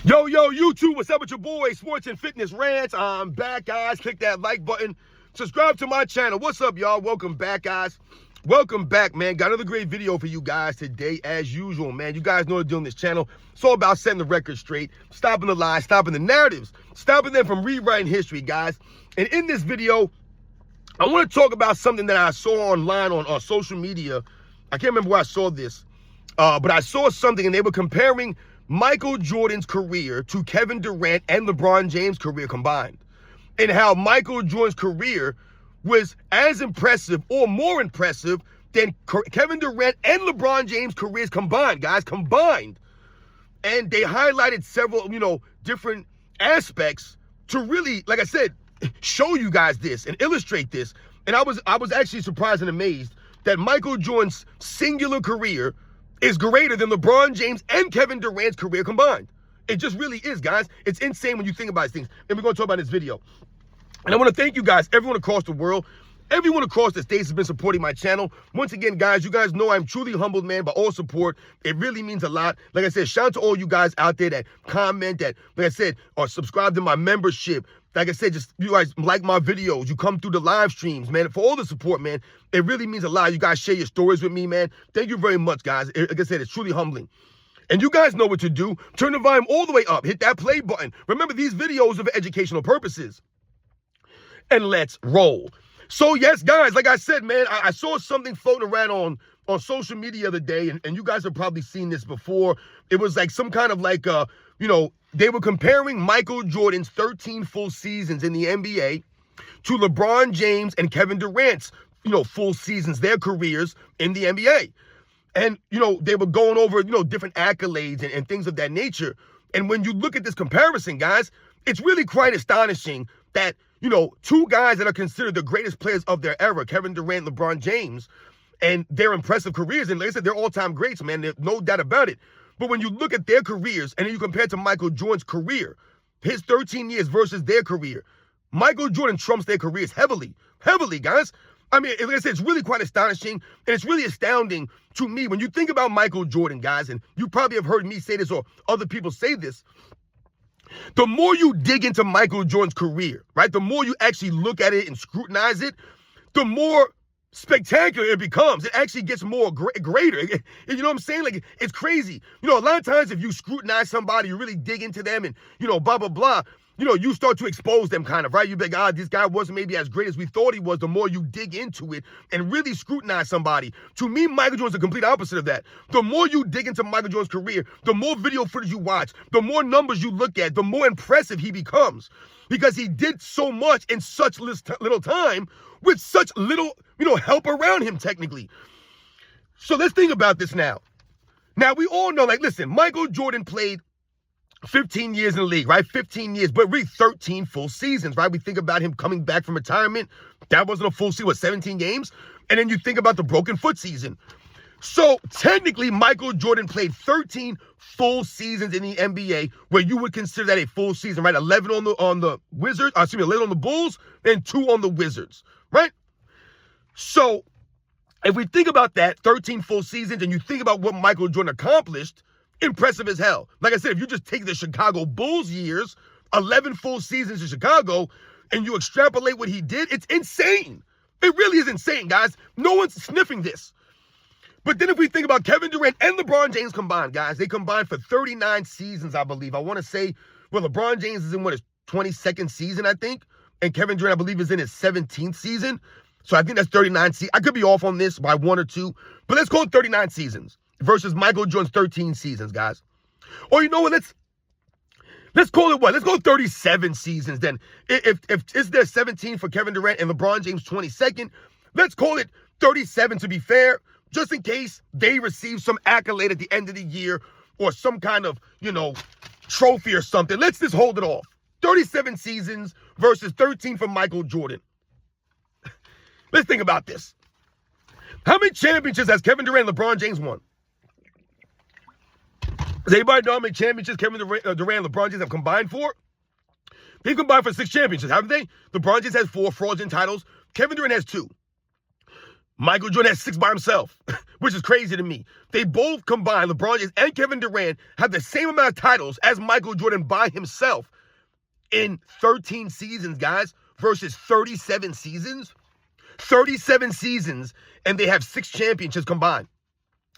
Yo, YouTube, what's up with your boy, Sports and Fitness Rants? I'm back, guys. Click that like button. Subscribe to my channel. What's up, y'all? Welcome back, guys. Welcome back, man. Got another great video for you guys today, as usual, man. You guys know what to do on this channel. It's all about setting the record straight, stopping the lies, stopping the narratives, stopping them from rewriting history, guys. And in this video, I want to talk about something that I saw online on social media. I can't remember where I saw this, but I saw something, and they were comparing Michael Jordan's career to Kevin Durant and LeBron James' career combined, and how Michael Jordan's career was as impressive or more impressive than Kevin Durant and LeBron James' careers combined, guys, combined. And they highlighted several, different aspects to really, like I said, show you guys this and illustrate this. And I was actually surprised and amazed that Michael Jordan's singular career is greater than LeBron James and Kevin Durant's career combined. It just really is, guys. It's insane when you think about these things. And we're going to talk about this video. And I want to thank you guys, everyone across the world, everyone across the states has been supporting my channel. Once again, guys, you guys know I'm truly humbled, man, by all support. It really means a lot. Like I said, shout out to all you guys out there that comment, that, like I said, are subscribed to my membership. Like I said, just you guys like my videos. You come through the live streams, man. For all the support, man, it really means a lot. You guys share your stories with me, man. Thank you very much, guys. Like I said, it's truly humbling. And you guys know what to do. Turn the volume all the way up. Hit that play button. Remember, these videos are for educational purposes. And let's roll. So, yes, guys, like I said, man, I saw something floating around on social media the other day, and you guys have probably seen this before. It was like some kind of like, they were comparing Michael Jordan's 13 full seasons in the NBA to LeBron James and Kevin Durant's, full seasons, their careers in the NBA. And, they were going over, different accolades and things of that nature. And when you look at this comparison, guys, it's really quite astonishing that, two guys that are considered the greatest players of their era, Kevin Durant, LeBron James, and their impressive careers, and like I said, they're all-time greats, man, there's no doubt about it. But when you look at their careers and then you compare it to Michael Jordan's career, his 13 years versus their career, Michael Jordan trumps their careers heavily, guys. I mean, like I said, it's really quite astonishing, and it's really astounding to me when you think about Michael Jordan, guys, and you probably have heard me say this or other people say this. The more you dig into Michael Jordan's career, right, the more you actually look at it and scrutinize it, the more spectacular it becomes. It actually gets more greater. You know what I'm saying? Like, it's crazy. A lot of times if you scrutinize somebody, you really dig into them and, blah, blah, blah, you start to expose them kind of, right? You're like, this guy wasn't maybe as great as we thought he was. The more you dig into it and really scrutinize somebody. To me, Michael Jordan's the complete opposite of that. The more you dig into Michael Jordan's career, the more video footage you watch, the more numbers you look at, the more impressive he becomes. Because he did so much in such little time with such little, help around him technically. So let's think about this now. Now, we all know, like, listen, Michael Jordan played 15 years in the league, right? 15 years, but really 13 full seasons, right? We think about him coming back from retirement. That wasn't a full season, 17 games? And then you think about the broken foot season. So technically, Michael Jordan played 13 full seasons in the NBA, where you would consider that a full season, right? 11 on the Wizards, 11 on the Bulls, and 2 on the Wizards, right? So if we think about that, 13 full seasons, and you think about what Michael Jordan accomplished, impressive as hell. Like I said, if you just take the Chicago Bulls years, 11 full seasons in Chicago, and you extrapolate what he did, it's insane. It really is insane, guys. No one's sniffing this. But then if we think about Kevin Durant and LeBron James combined, guys, they combined for 39 seasons, I believe. I want to say, well, LeBron James is in his 22nd season, I think. And Kevin Durant, I believe, is in his 17th season. So I think that's 39 seasons. I could be off on this by 1 or 2. But let's call it 39 seasons versus Michael Jordan's 13 seasons, guys. Or you know what? Let's call it what? Let's go 37 seasons then. If is there 17 for Kevin Durant and LeBron James 22nd, let's call it 37 to be fair, just in case they receive some accolade at the end of the year or some kind of, trophy or something. Let's just hold it off. 37 seasons versus 13 for Michael Jordan. Let's think about this. How many championships has Kevin Durant and LeBron James won? Does anybody know how many championships Kevin Durant and LeBron James have combined for? They've combined for 6 championships, haven't they? LeBron James has 4 fraudulent titles. Kevin Durant has 2. Michael Jordan has 6 by himself, which is crazy to me. They both combined, LeBron James and Kevin Durant, have the same amount of titles as Michael Jordan by himself in 13 seasons, guys, versus 37 seasons. 37 seasons, and they have 6 championships combined.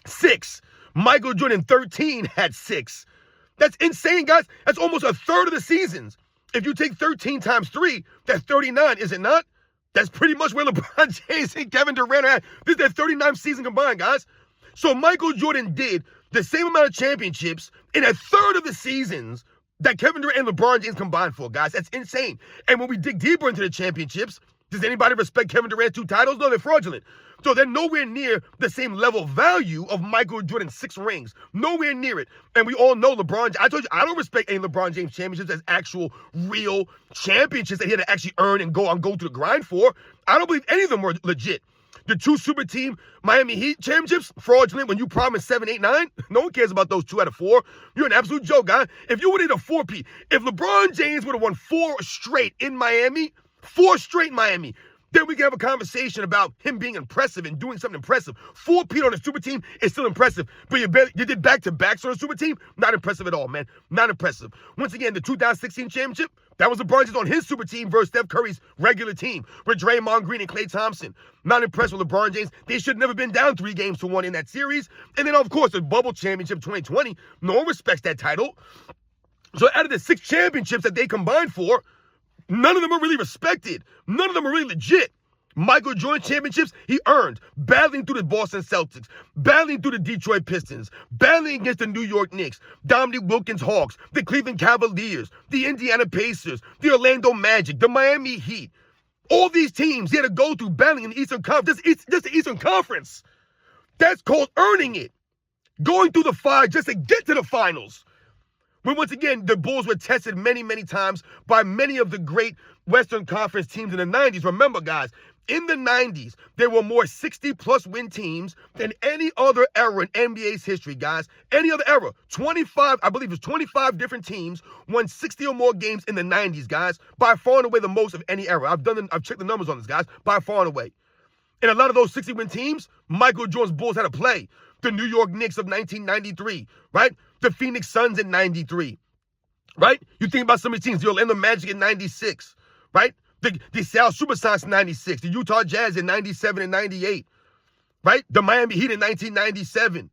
6. Michael Jordan, 13, had 6. That's insane, guys. That's almost a third of the seasons. If you take 13 times 3, that's 39, is it not? That's pretty much where LeBron James and Kevin Durant are at. This is their 39th season combined, guys. So Michael Jordan did the same amount of championships in a third of the seasons that Kevin Durant and LeBron James combined for, guys. That's insane. And when we dig deeper into the championships, does anybody respect Kevin Durant's 2 titles? No, they're fraudulent. So they're nowhere near the same level of value of Michael Jordan's 6 rings. Nowhere near it. And we all know LeBron, I told you, I don't respect any LeBron James championships as actual, real championships that he had to actually earn and go through the grind for. I don't believe any of them were legit. The 2 super team Miami Heat championships, fraudulent when you promised 7, 8, 9. No one cares about those 2 out of 4. You're an absolute joke, guy. If you would have hit a 4P, if LeBron James would have won 4 straight in Miami, 4 straight in Miami, then we can have a conversation about him being impressive and doing something impressive. 4P on a super team is still impressive, but you did back-to-backs on a super team? Not impressive at all, man. Not impressive. Once again, the 2016 championship, that was LeBron James on his super team versus Steph Curry's regular team with Draymond Green and Klay Thompson. Not impressed with LeBron James. They should have never been down 3 games to 1 in that series. And then, of course, the bubble championship 2020, no one respects that title. So out of the 6 championships that they combined for, none of them are really respected. None of them are really legit. Michael Jordan championships, he earned battling through the Boston Celtics, battling through the Detroit Pistons, battling against the New York Knicks, Dominique Wilkins Hawks, the Cleveland Cavaliers, the Indiana Pacers, the Orlando Magic, the Miami Heat. All these teams he had to go through battling in the Eastern Conference, just the Eastern Conference. That's called earning it. Going through the 5 just to get to the finals. When once again, the Bulls were tested many, many times by many of the great Western Conference teams in the 90s. Remember, guys, in the 90s, there were more 60-plus win teams than any other era in NBA's history, guys. Any other era. 25, I believe it was 25 different teams won 60 or more games in the 90s, guys. By far and away the most of any era. I've checked the numbers on this, guys. By far and away. And a lot of those 60-win teams, Michael Jordan's Bulls had to play. The New York Knicks of 1993, right? The Phoenix Suns in 93, right? You think about some of these teams, the Orlando Magic in 96, right? The Seattle Supersonics in 96, the Utah Jazz in 97 and 98, right? The Miami Heat in 1997.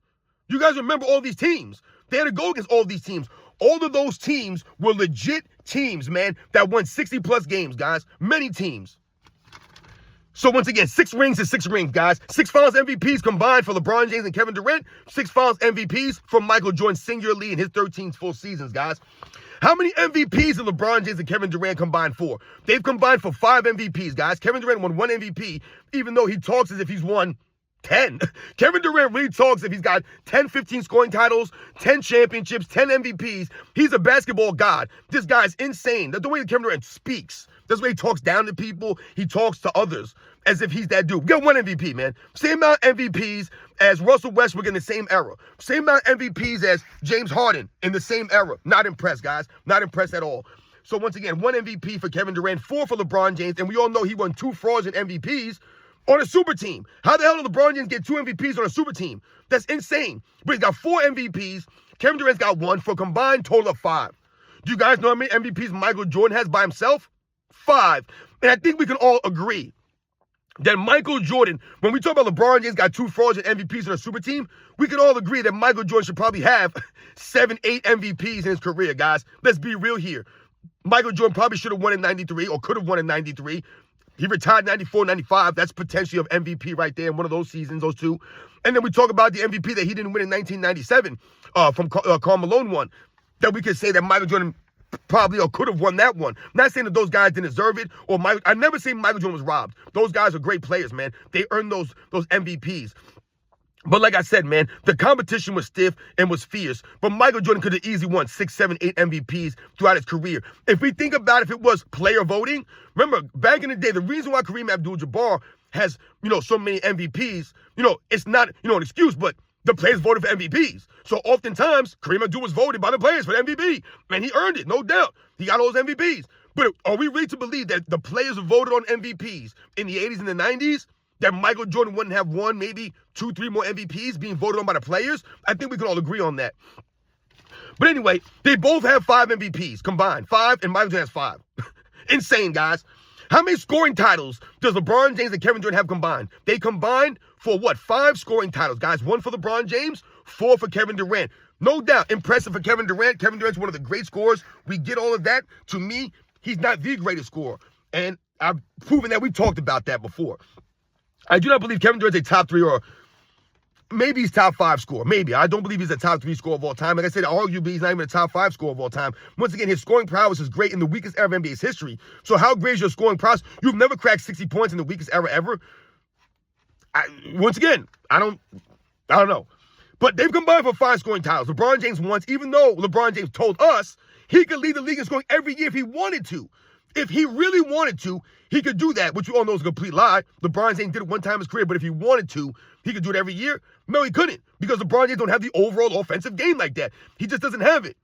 You guys remember all these teams. They had to go against all these teams. All of those teams were legit teams, man, that won 60-plus games, guys. Many teams. So once again, 6 rings is 6 rings, guys. 6 Finals MVPs combined for LeBron James and Kevin Durant. 6 Finals MVPs for Michael Jordan singularly in his 13 full seasons, guys. How many MVPs did LeBron James and Kevin Durant combine for? They've combined for 5 MVPs, guys. Kevin Durant won 1 MVP, even though he talks as if he's won 10. Kevin Durant really talks if he's got 10, 15 scoring titles, 10 championships, 10 MVPs. He's a basketball god. This guy's insane. That's the way Kevin Durant speaks. That's the way he talks down to people. He talks to others as if he's that dude. We got 1 MVP, man. Same amount of MVPs as Russell Westbrook in the same era. Same amount of MVPs as James Harden in the same era. Not impressed, guys. Not impressed at all. So once again, 1 MVP for Kevin Durant, 4 for LeBron James, and we all know he won 2 fraudulent MVPs on a super team. How the hell did LeBron James get 2 MVPs on a super team? That's insane. But he's got 4 MVPs. Kevin Durant's got 1 for a combined total of 5. Do you guys know how many MVPs Michael Jordan has by himself? 5. And I think we can all agree that Michael Jordan, when we talk about LeBron James got 2 fraudulent MVPs on a super team, we can all agree that Michael Jordan should probably have 7, 8 MVPs in his career, guys. Let's be real here. Michael Jordan probably should have won in 93 or could have won in 93. He retired 94, 95. That's potentially of MVP right there in one of those seasons, those 2. And then we talk about the MVP that he didn't win in 1997 from Karl Malone won. That we could say that Michael Jordan probably or could have won that one. I'm not saying that those guys didn't deserve it I never say Michael Jordan was robbed. Those guys are great players, man. They earned those MVPs. But like I said, man, the competition was stiff and was fierce. But Michael Jordan could have easily won 6, 7, 8 MVPs throughout his career. If we think about if it was player voting, remember, back in the day, the reason why Kareem Abdul-Jabbar has, so many MVPs, it's not, an excuse, but the players voted for MVPs. So oftentimes, Kareem Abdul was voted by the players for the MVP. And he earned it, no doubt. He got all those MVPs. But are we really to believe that the players who voted on MVPs in the 80s and the 90s that Michael Jordan wouldn't have won maybe 2-3 more MVPs being voted on by the players? I think we can all agree on that. But anyway, they both have 5 MVPs combined. 5, and Michael Jordan has 5. Insane, guys. How many scoring titles does LeBron James and Kevin Durant have combined? They combined for what? 5 scoring titles, guys. 1 for LeBron James, 4 for Kevin Durant. No doubt, impressive for Kevin Durant. Kevin Durant's one of the great scorers. We get all of that. To me, he's not the greatest scorer. And I've proven that. We talked about that before. I do not believe Kevin Durant's a top 3 or maybe he's top 5 scorer. Maybe. I don't believe he's a top 3 scorer of all time. Like I said, arguably he's not even a top 5 scorer of all time. Once again, his scoring prowess is great in the weakest era of NBA's history. So how great is your scoring prowess? You've never cracked 60 points in the weakest era ever. Once again, I don't know. But they've combined for 5 scoring titles. LeBron James once, even though LeBron James told us he could lead the league in scoring every year if he wanted to. If he really wanted to, he could do that, which you all know is a complete lie. LeBron James did it one time in his career, but if he wanted to, he could do it every year. No, he couldn't, because LeBron James don't have the overall offensive game like that. He just doesn't have it.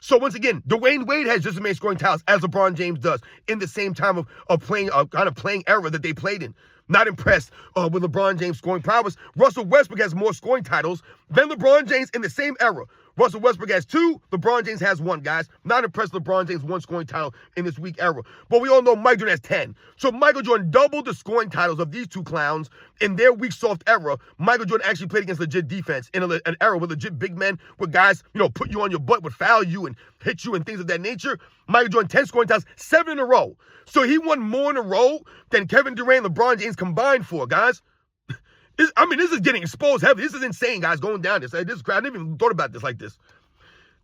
So once again, Dwayne Wade has just as many scoring titles as LeBron James does in the same time of playing kind of playing era that they played in. Not impressed with LeBron James' scoring prowess. Russell Westbrook has more scoring titles than LeBron James in the same era. Russell Westbrook has 2. LeBron James has 1, guys. Not impressed with LeBron James' 1 scoring title in this weak era. But we all know Michael Jordan has 10. So Michael Jordan doubled the scoring titles of these 2 clowns in their weak, soft era. Michael Jordan actually played against legit defense in an era with legit big men, where guys, put you on your butt, would foul you and hit you and things of that nature. Michael Jordan, 10 scoring titles, 7 in a row. So he won more in a row than Kevin Durant and LeBron James combined for, guys. This is getting exposed heavy. This is insane, guys, going down this. I never even thought about this like this.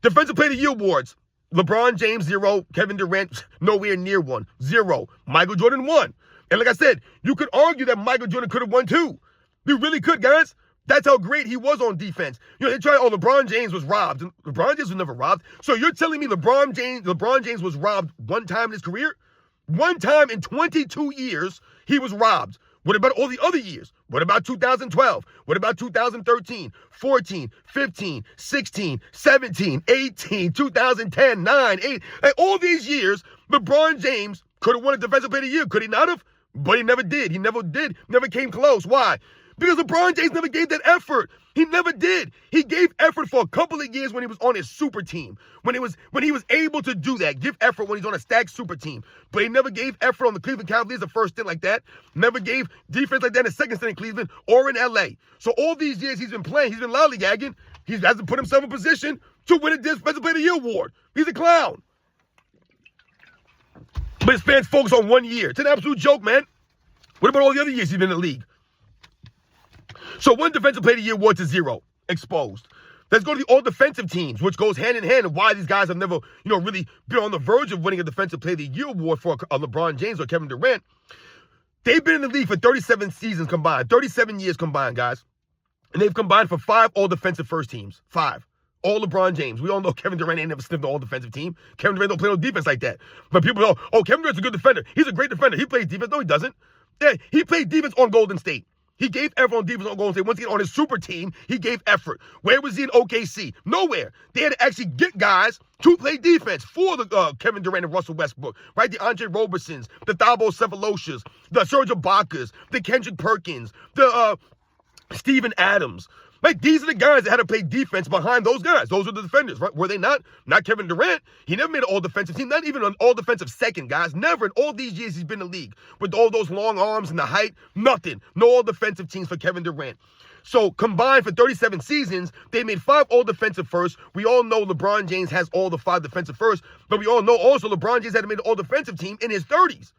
Defensive Player of the Year awards. LeBron James, 0. Kevin Durant, nowhere near 1. 0. Michael Jordan, 1. And like I said, you could argue that Michael Jordan could have won 2. You really could, guys. That's how great he was on defense. They tried, LeBron James was robbed. LeBron James was never robbed. So you're telling me LeBron James was robbed one time in his career? One time in 22 years, he was robbed. What about all the other years? What about 2012? What about 2013, 14, 15, 16, 17, 18, 2010, 9, 8? Like all these years, LeBron James could have won a Defensive Player of the Year. Could he not have? But he never did. He never did. Never came close. Why? Because LeBron James never gave that effort. He never did. He gave effort for a couple of years when he was on his super team. When he was able to do that, give effort when he's on a stacked super team. But he never gave effort on the Cleveland Cavaliers the first stint like that. Never gave defense like that in the second stint in Cleveland or in LA. So all these years he's been playing, he's been lollygagging. He hasn't put himself in position to win a Defensive Player of the Year award. He's a clown. But his fans focus on 1 year. It's an absolute joke, man. What about all the other years he's been in the league? So 1 Defensive Player of the Year award to 0. Exposed. Let's go to the all-defensive teams, which goes hand in hand, and why these guys have never, really been on the verge of winning a Defensive Player of the Year award for a LeBron James or Kevin Durant. They've been in the league for 37 seasons combined, 37 years combined, guys. And they've combined for 5 all-defensive first teams. 5. All LeBron James. We all know Kevin Durant ain't never sniffed the all-defensive team. Kevin Durant don't play no defense like that. But people know, Kevin Durant's a good defender. He's a great defender. He plays defense. No, he doesn't. Yeah, he played defense on Golden State. He gave effort on defense on Golden State. Once again, on his super team, he gave effort. Where was he in OKC? Nowhere. They had to actually get guys to play defense for the Kevin Durant and Russell Westbrook, right? The Andre Robersons, the Thabo Cephaloshes, the Serge Ibaka's, the Kendrick Perkins, the Steven Adams. Like, these are the guys that had to play defense behind those guys. Those are the defenders, right? Were they not? Not Kevin Durant. He never made an all-defensive team, not even an all-defensive second, guys. Never in all these years he's been in the league. With all those long arms and the height, nothing. No all-defensive teams for Kevin Durant. So, combined for 37 seasons, they made 5 all-defensive firsts. We all know LeBron James has all the 5 defensive firsts, but we all know also LeBron James had to make an all-defensive team in his 30s.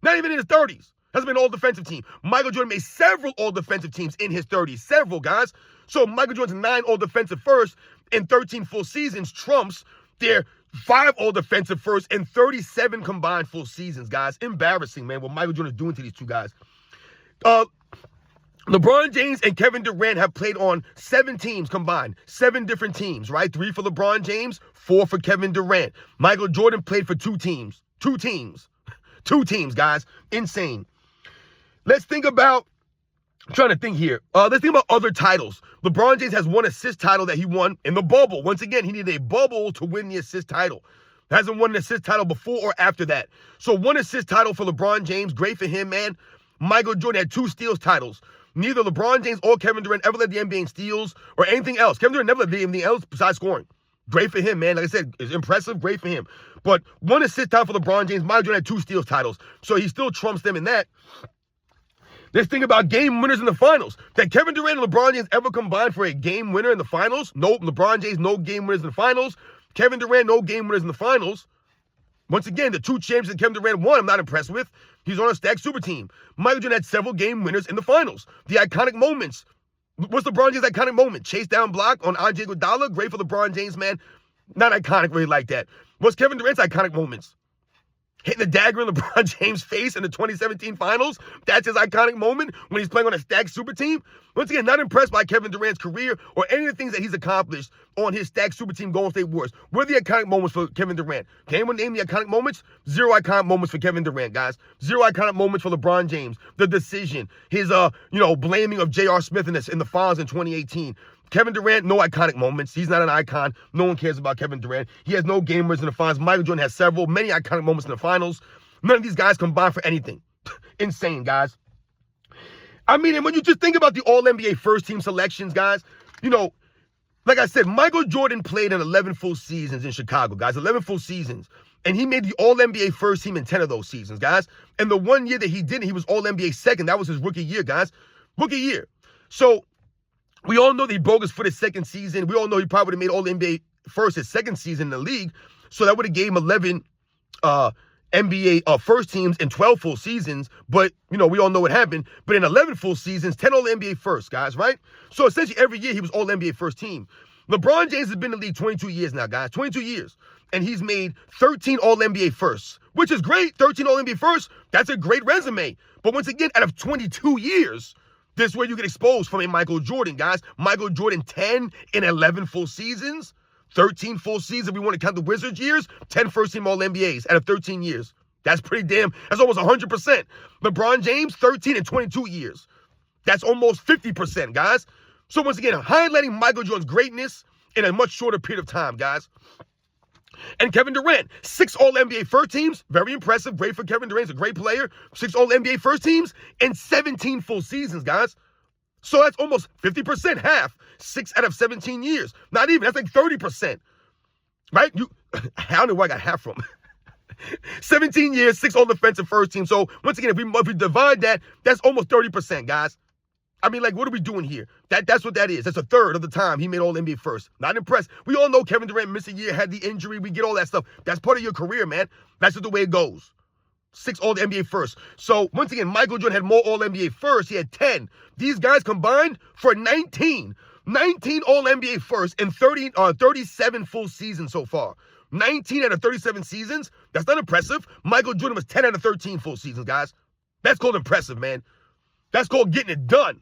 Not even in his 30s. Has been an all-defensive team. Michael Jordan made several all-defensive teams in his 30s. Several, guys. So Michael Jordan's 9 all-defensive firsts in 13 full seasons trumps their 5 all-defensive firsts in 37 combined full seasons, guys. Embarrassing, man, what Michael Jordan is doing to these two guys. LeBron James and Kevin Durant have played on 7 teams combined. 7 different teams, right? 3 for LeBron James, 4 for Kevin Durant. Michael Jordan played for 2 teams. 2 teams. 2 teams, guys. Insane. Let's think about, I'm trying to think here. Let's think about other titles. LeBron James has 1 assist title that he won in the bubble. Once again, he needed a bubble to win the assist title. Hasn't won an assist title before or after that. So 1 assist title for LeBron James. Great for him, man. Michael Jordan had 2 steals titles. Neither LeBron James or Kevin Durant ever led the NBA in steals or anything else. Kevin Durant never led the anything else besides scoring. Great for him, man. Like I said, it's impressive. Great for him. But 1 assist time for LeBron James. Michael Jordan had 2 steals titles. So he still trumps them in that. This thing about game winners in the finals. That Kevin Durant and LeBron James ever combined for a game winner in the finals? No, LeBron James, no game winners in the finals. Kevin Durant, no game winners in the finals. Once again, the 2 championships that Kevin Durant won, I'm not impressed with. He's on a stacked super team. Michael Jordan had several game winners in the finals. The iconic moments. What's LeBron James' iconic moment? Chase down block on Andre Iguodala. Great for LeBron James, man. Not iconic really like that. What's Kevin Durant's iconic moments? Hitting the dagger in LeBron James' face in the 2017 finals. That's his iconic moment when he's playing on a stacked super team. Once again, not impressed by Kevin Durant's career or any of the things that he's accomplished on his stacked super team Golden State Warriors. What are the iconic moments for Kevin Durant? Can anyone name the iconic moments? 0 iconic moments for Kevin Durant, guys. 0 iconic moments for LeBron James. The decision. His, blaming of J.R. Smith in the finals in 2018. Kevin Durant, no iconic moments. He's not an icon. No one cares about Kevin Durant. He has no game winners in the finals. Michael Jordan has many iconic moments in the finals. None of these guys combine for anything. Insane, guys. I mean, and when you just think about the All-NBA first-team selections, guys, like I said, Michael Jordan played in 11 full seasons in Chicago, guys. 11 full seasons. And he made the All-NBA first team in 10 of those seasons, guys. And the 1 year that he didn't, he was All-NBA second. That was his rookie year, guys. Rookie year. So we all know that he broke his foot his second season. We all know he probably would have made All-NBA first his second season in the league. So that would have gave him 11 NBA first teams in 12 full seasons. But, we all know what happened. But in 11 full seasons, 10 All-NBA first, guys, right? So essentially every year he was All-NBA first team. LeBron James has been in the league 22 years now, guys. 22 years. And he's made 13 All-NBA firsts, which is great. 13 All-NBA firsts, that's a great resume. But once again, out of 22 years, this is where you get exposed from a Michael Jordan, guys. Michael Jordan, 10 in 11 full seasons, 13 full seasons. We want to count the Wizards years, 10 first-team All-NBAs out of 13 years. That's pretty that's almost 100%. LeBron James, 13 in 22 years. That's almost 50%, guys. So once again, highlighting Michael Jordan's greatness in a much shorter period of time, guys. And Kevin Durant, 6 All-NBA first teams. Very impressive. Great for Kevin Durant. He's a great player. 6 All-NBA first teams and 17 full seasons, guys. So that's almost 50%, half. 6 out of 17 years. Not even. That's like 30%. Right? I don't know where I got half from. 17 years, 6 All-Defensive first team. So once again, if we divide that, that's almost 30%, guys. I mean, like, what are we doing here? That's what that is. That's a third of the time he made All-NBA first. Not impressed. We all know Kevin Durant missed a year, had the injury. We get all that stuff. That's part of your career, man. That's just the way it goes. 6 All-NBA first. So, once again, Michael Jordan had more All-NBA first. He had 10. These guys combined for 19. 19 All-NBA first and 37 full seasons so far. 19 out of 37 seasons. That's not impressive. Michael Jordan was 10 out of 13 full seasons, guys. That's called impressive, man. That's called getting it done.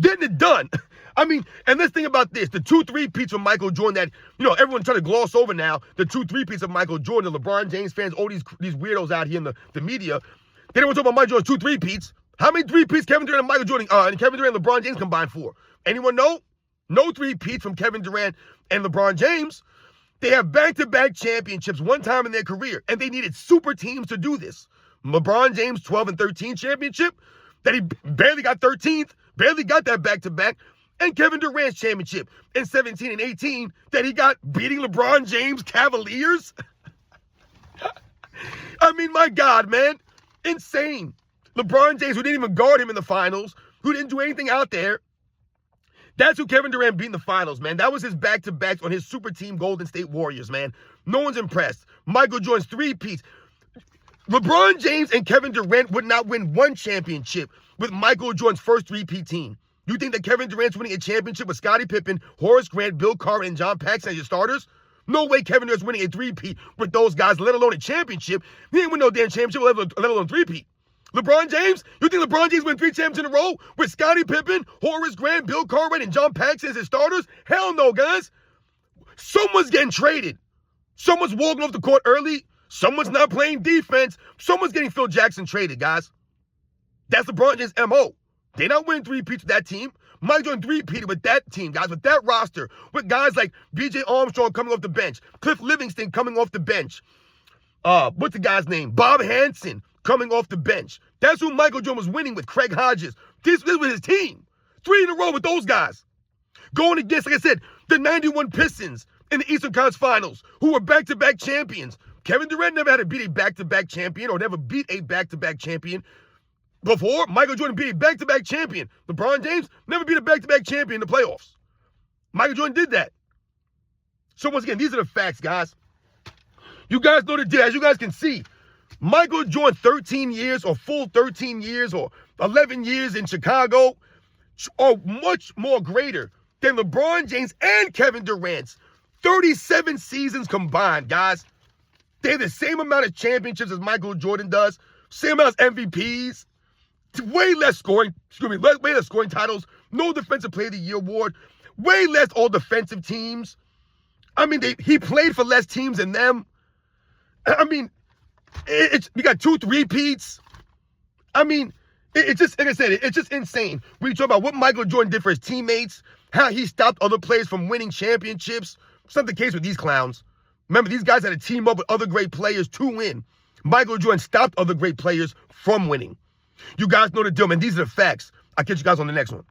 Getting it done. I mean, and let's think about this. The 2 3-peats from Michael Jordan that, everyone's trying to gloss over now. The 2 3-peats of Michael Jordan, the LeBron James fans, all these weirdos out here in the media. They don't want to talk about Michael Jordan's 2 3-peats. How many 3-peats Kevin Durant and Michael Jordan, and Kevin Durant and LeBron James combined for? Anyone know? No 3-peats from Kevin Durant and LeBron James. They have back-to-back championships one time in their career, and they needed super teams to do this. LeBron James 12 and 13 championship, that he barely got 13th, barely got that back-to-back, and Kevin Durant's championship in 17 and 18 that he got beating LeBron James Cavaliers. I mean, my God, man. Insane. LeBron James, who didn't even guard him in the finals, who didn't do anything out there. That's who Kevin Durant beat in the finals, man. That was his back-to-backs on his super team Golden State Warriors, man. No one's impressed. Michael Jordan's 3-peats. LeBron James and Kevin Durant would not win one championship with Michael Jordan's first 3-peat team. You think that Kevin Durant's winning a championship with Scottie Pippen, Horace Grant, Bill Carter, and John Paxson as your starters? No way Kevin Durant's winning a 3-peat with those guys, let alone a championship. He didn't win no damn championship, let alone 3-peat. LeBron James? You think LeBron James win 3 championships in a row with Scottie Pippen, Horace Grant, Bill Cartwright, and John Paxson as his starters? Hell no, guys. Someone's getting traded. Someone's walking off the court early. Someone's not playing defense. Someone's getting Phil Jackson traded, guys. That's LeBron James' MO. They're not winning 3-peats with that team. Mike Jordan 3-peated with that team, guys, with that roster, with guys like B.J. Armstrong coming off the bench, Cliff Livingston coming off the bench. What's the guy's name? Bob Hansen. coming off the bench. That's who Michael Jordan was winning with. Craig Hodges. This was his team. 3 in a row with those guys. Going against, like I said, the 91 Pistons in the Eastern Conference Finals, who were back-to-back champions. Kevin Durant never had to beat a back-to-back champion or never beat a back-to-back champion before. Michael Jordan beat a back-to-back champion. LeBron James never beat a back-to-back champion in the playoffs. Michael Jordan did that. So once again, these are the facts, guys. You guys know the deal. As you guys can see, Michael Jordan, 13 years or full 13 years or 11 years in Chicago are much more greater than LeBron James and Kevin Durant's 37 seasons combined, guys. They have the same amount of championships as Michael Jordan does, same amount of MVPs, way less scoring, way less scoring titles, no Defensive Player of the Year award, way less all defensive teams. I mean, he played for less teams than them. I mean, we got 2 3-peats. I mean, it's just, like I said, it's just insane. When you talk about what Michael Jordan did for his teammates, how he stopped other players from winning championships. It's not the case with these clowns. Remember, these guys had to team up with other great players to win. Michael Jordan stopped other great players from winning. You guys know the deal, man. These are the facts. I'll catch you guys on the next one.